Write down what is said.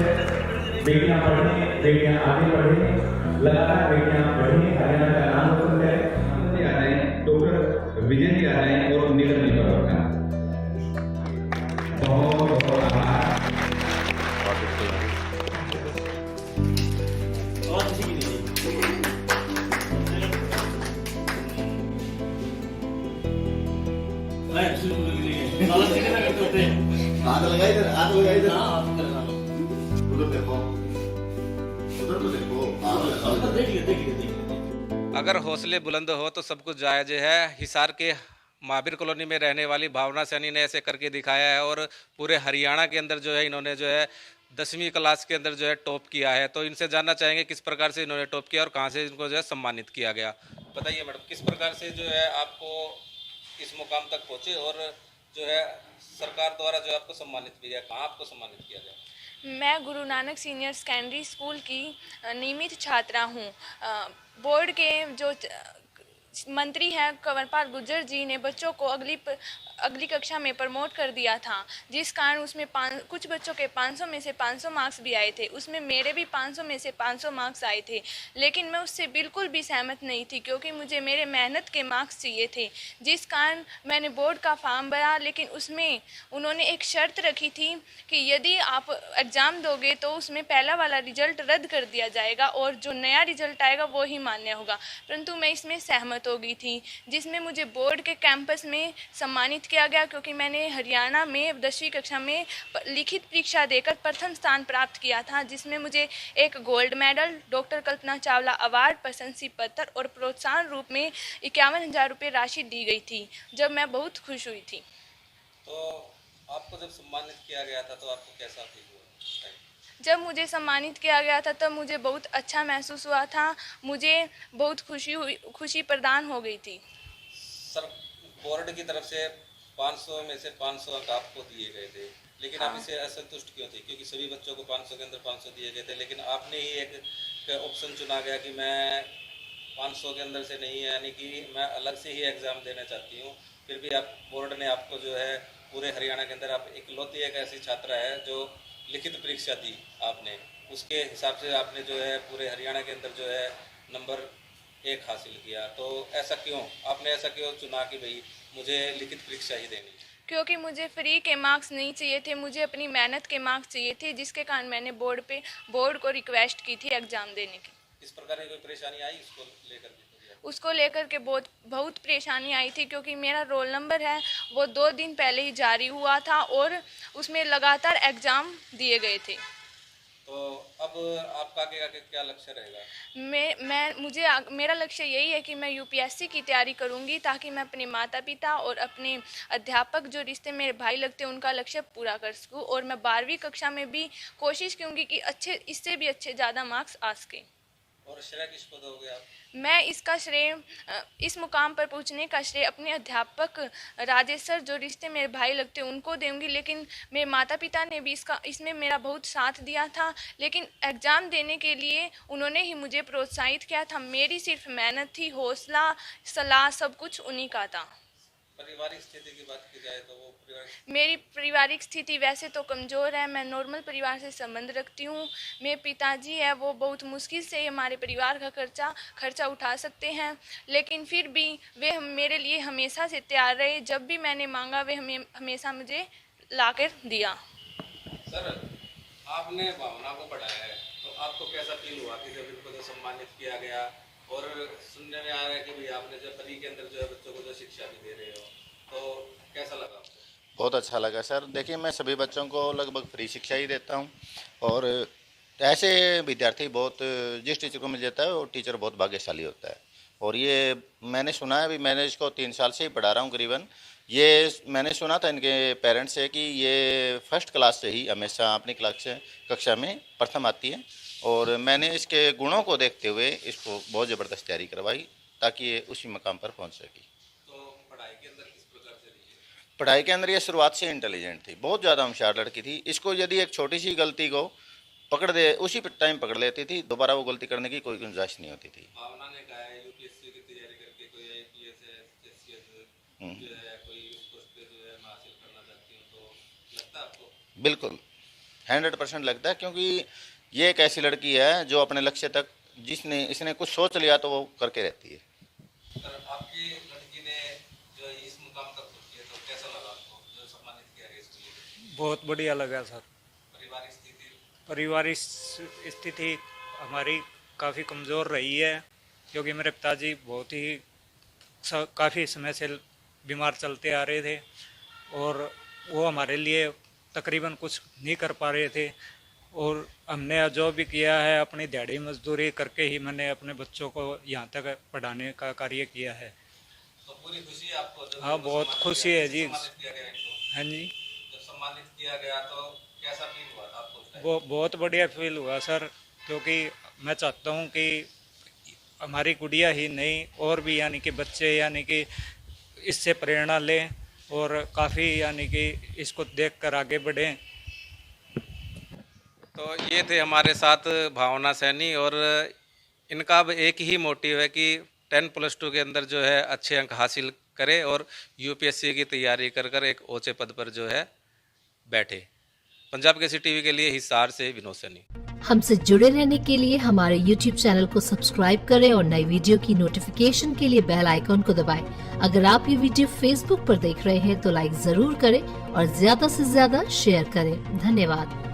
है। बेटियां पढ़ें, बेटियां आगे बढ़ें, लगातार बेटियां बढ़ें, हरियाणा का नाम रोशन करें। आ रहे हैं डॉक्टर विजय जी आ रहे हैं और नीलम जी का बहुत बहुत आभार। हाथ लगाई इधर, हाथ लगाई इधर। उधर देखो, उधर तो देखो, हाथ लगाओ। देखिए। अगर हौसले बुलंद हो तो सब कुछ जायज है। हिसार के महावीर कॉलोनी में रहने वाली भावना सैनी ने ऐसे करके दिखाया है और पूरे हरियाणा के अंदर जो है इन्होंने जो है 10वीं क्लास के अंदर जो है टॉप किया है। तो इनसे जानना चाहेंगे किस प्रकार से इन्होंने टॉप किया और कहाँ से इनको जो है सम्मानित किया गया। बताइए मैडम, किस प्रकार से जो है आपको इस मुकाम तक पहुँचे और जो है सरकार द्वारा जो है आपको सम्मानित किया गया, कहाँ आपको सम्मानित किया गया? मैं Guru Nanak senior secondary school की नियमित छात्रा हूँ। बोर्ड के जो मंत्री हैं कंवरपाल गुर्जर जी ने बच्चों को अगली कक्षा में प्रमोट कर दिया था, जिस कारण उसमें कुछ बच्चों के 500 में से 500 मार्क्स भी आए थे। उसमें मेरे भी 500 में से 500 मार्क्स आए थे, लेकिन मैं उससे बिल्कुल भी सहमत नहीं थी क्योंकि मुझे मेरे मेहनत के मार्क्स चाहिए थे, जिस कारण मैंने बोर्ड का फॉर्म भरा। लेकिन उसमें उन्होंने एक शर्त रखी थी कि यदि आप एग्ज़ाम दोगे तो उसमें पहला वाला रिजल्ट रद्द कर दिया जाएगा और जो नया रिजल्ट आएगा वो ही मान्य होगा। परंतु मैं इसमें सहमत हो गई थी, जिसमें मुझे बोर्ड के कैंपस में सम्मानित किया गया क्योंकि मैंने हरियाणा में 10वीं कक्षा में लिखित परीक्षा देकर प्रथम स्थान प्राप्त किया था, जिसमें मुझे एक gold medal, doctor Kalpana Chawla award, प्रशंसी पत्र और प्रोत्साहन रूप में 51,000 रुपये राशि दी गई थी, जब मैं बहुत खुश हुई थी। तो आपको जब सम्मानित किया गया था तो आपको कैसा फील हुआ? जब मुझे सम्मानित किया गया था तब मुझे बहुत अच्छा महसूस हुआ था, मुझे बहुत खुशी प्रदान हो गई थी। सर, बोर्ड की तरफ से 500 में से 500 अंक आपको दिए गए थे, लेकिन आप इससे असंतुष्ट क्यों थे? क्योंकि सभी बच्चों को 500 के अंदर 500 दिए गए थे, लेकिन आपने ही एक ऑप्शन चुना गया कि मैं 500 के अंदर से नहीं है, यानी कि मैं अलग से ही एग्ज़ाम देना चाहती हूँ। फिर भी आप बोर्ड ने आपको जो है पूरे हरियाणा के अंदर आप इकलौती एक ऐसी छात्रा है जो लिखित परीक्षा दी आपने, उसके हिसाब से आपने जो है पूरे हरियाणा के अंदर जो है नंबर 1 हासिल किया। तो ऐसा क्यों, आपने ऐसा क्यों चुना कि भाई मुझे लिखित परीक्षा ही देनी? क्योंकि मुझे फ्री के मार्क्स नहीं चाहिए थे, मुझे अपनी मेहनत के मार्क्स चाहिए थे, जिसके कारण मैंने बोर्ड को रिक्वेस्ट की थी एग्ज़ाम देने की। इस प्रकार की कोई परेशानी आई उसको लेकर के? उसको लेकर के बहुत परेशानी आई थी क्योंकि मेरा रोल नंबर है वो 2 दिन पहले ही जारी हुआ था और उसमें लगातार एग्ज़ाम दिए गए थे। तो अब आपका आगे क्या लक्ष्य रहेगा? मेरा लक्ष्य यही है कि मैं यूपीएससी की तैयारी करूंगी ताकि मैं अपने माता पिता और अपने अध्यापक जो रिश्ते मेरे भाई लगते हैं उनका लक्ष्य पूरा कर सकूं, और मैं 12वीं कक्षा में भी कोशिश करूंगी कि इससे भी अच्छे ज़्यादा मार्क्स आ सकें। और श्रेय किसको दोगे आप? मैं इसका श्रेय, इस मुकाम पर पहुंचने का श्रेय अपने अध्यापक राजेश सर जो रिश्ते मेरे भाई लगते हैं उनको दूंगी, लेकिन मेरे माता पिता ने भी इसमें मेरा बहुत साथ दिया था, लेकिन एग्ज़ाम देने के लिए उन्होंने ही मुझे प्रोत्साहित किया था। मेरी सिर्फ मेहनत थी, हौसला, सलाह सब कुछ उन्हीं का था। पारिवारिक स्थिति की बात की जाए तो वो मेरी पारिवारिक स्थिति वैसे तो कमज़ोर है, मैं नॉर्मल परिवार से संबंध रखती हूँ। मेरे पिताजी है वो बहुत मुश्किल से हमारे परिवार का खर्चा उठा सकते हैं, लेकिन फिर भी वे मेरे लिए हमेशा से तैयार रहे। जब भी मैंने मांगा वे हमेशा मुझे लाकर दिया। सर, आपने भावना को पढ़ाया है तो आपको कैसा फील हुआ कि जब इनको जो सम्मानित किया गया, और सुनने में आ रहा है कि भाई आपने जो फ्री के अंदर जो है बच्चों को जो शिक्षा भी दे रहे हो, तो कैसा लगा आपको? बहुत अच्छा लगा सर। देखिए, मैं सभी बच्चों को लगभग फ्री शिक्षा ही देता हूँ और ऐसे विद्यार्थी बहुत, जिस टीचर को मिल जाता है वो टीचर बहुत भाग्यशाली होता है। और ये मैंने सुना है, अभी मैंने इसको 3 साल से ही पढ़ा रहा हूँ करीबन। ये मैंने सुना था इनके पेरेंट्स से कि ये फर्स्ट क्लास से ही हमेशा अपनी कक्षा में प्रथम आती है, और मैंने इसके गुणों को देखते हुए इसको बहुत ज़बरदस्त तैयारी करवाई ताकि ये उसी मकाम पर पहुँच सके। तो पढ़ाई के अंदर किस प्रकार से रही है? पढ़ाई के अंदर ये शुरुआत से इंटेलिजेंट थी, बहुत ज़्यादा होशियार लड़की थी। इसको यदि एक छोटी सी गलती को पकड़ दे, उसी टाइम पकड़ लेती थी, दोबारा वो गलती करने की कोई गुंजाइश नहीं होती थी। भावना ने कहा है यूपीएससी की तैयारी करके कोई आईपीएस है, एचसीएस जो है कोई उस पोस्ट पे जो है मैं हासिल करना चाहती हूँ, तो लगता है आपको? बिल्कुल 100% लगता है, क्योंकि ये एक ऐसी लड़की है जो अपने लक्ष्य तक इसने कुछ सोच लिया तो वो करके रहती है। सर, आपकी लड़की ने जो इस मुकाम तक पहुंची है तो कैसा लगा आपको जो सम्मानित किया गया इसके लिए? बहुत बढ़िया लगा सर। पारिवारिक स्थिति हमारी काफ़ी कमज़ोर रही है, क्योंकि मेरे पिताजी बहुत ही काफ़ी समय से बीमार चलते आ रहे थे और वो हमारे लिए तकरीबन कुछ नहीं कर पा रहे थे, और हमने जो भी किया है अपनी दिहाड़ी मजदूरी करके ही मैंने अपने बच्चों को यहाँ तक पढ़ाने का कार्य किया है। तो पूरी खुशी है आपको? हाँ, बहुत खुशी है जी। हाँ जी, जब सम्मानित किया गया तो कैसा फील हुआ था आपको? वो बहुत बढ़िया फील हुआ सर, क्योंकि मैं चाहता हूँ कि हमारी गुड़िया ही नहीं और भी यानी कि बच्चे यानी कि इससे प्रेरणा लें और काफ़ी यानी कि इसको देखकर आगे बढ़ें। तो ये थे हमारे साथ भावना सैनी, और इनका अब एक ही मोटिव है कि 10+2 के अंदर जो है अच्छे अंक हासिल करे और यूपीएससी की तैयारी कर एक ऊंचे पद पर जो है बैठे। पंजाब केसरी टीवी के लिए हिसार से विनोद सैनी। हमसे जुड़े रहने के लिए हमारे YouTube चैनल को सब्सक्राइब करें और नई वीडियो की नोटिफिकेशन के लिए बेल आइकॉन को दबाएं। अगर आप ये वीडियो Facebook पर देख रहे हैं तो लाइक जरूर करें और ज्यादा से ज्यादा शेयर करें। धन्यवाद।